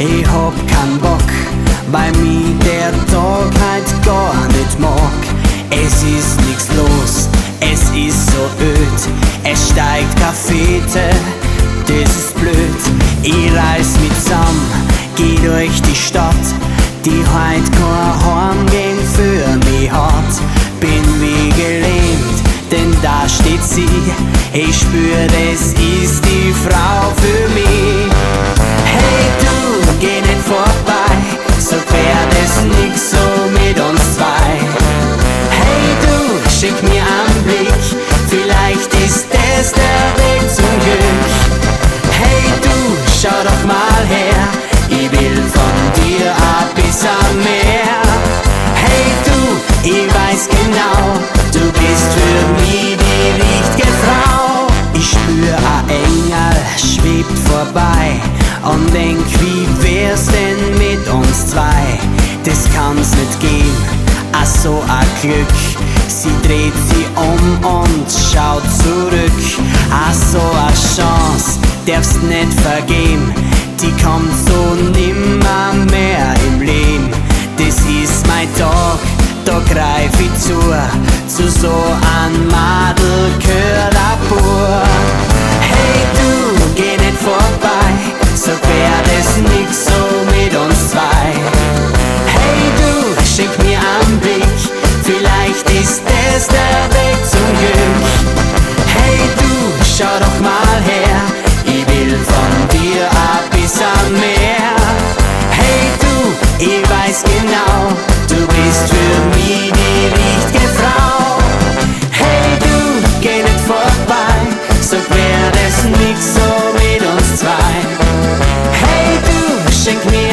Ich hab keinen Bock, weil mich der Tag heut gar nicht mag. Es ist nix los, es ist so öd, es steigt keine Fete, das ist blöd. Ich reiß mich zusammen, geh durch die Stadt, die heut kein Heimgehen für mich hat. Bin wie gelähmt, denn da steht sie, ich spür, das ist die Frau für mich. Hey du, geh nicht vorbei, so wär das nix so mit uns zwei. Hey du, schick mir einen Blick, vielleicht ist das der Weg zum Glück. Hey du, schau doch mal her, ich will von dir ein bisschen mehr. Hey du, ich weiß genau, du bist für mich die richtige Frau. Ich spür ein Engel schwebt vorbei und denk, wie wär's denn mit uns zwei? Das kann's nicht geben, ach so ein Glück. Sie dreht sich um und schaut zurück. Ach so eine Chance, darfst nicht vergeben, die kommt so nimmer mehr im Leben. Das ist mein Tag, da greif ich zu so ein Madel gehört ein pur. Hey du, geh nicht vorbei, so wär das nix so mit uns zwei. Hey du, schick mir einen Blick, vielleicht ist das der Weg zum Glück. Hey du, schau doch mal her, ich will von dir ein bisschen mehr. Hey du, ich weiß genau, du bist für mich die richtige Frau. Hey du, geh nicht vorbei, so wär das nix so mit uns zwei. Hey du, schick mir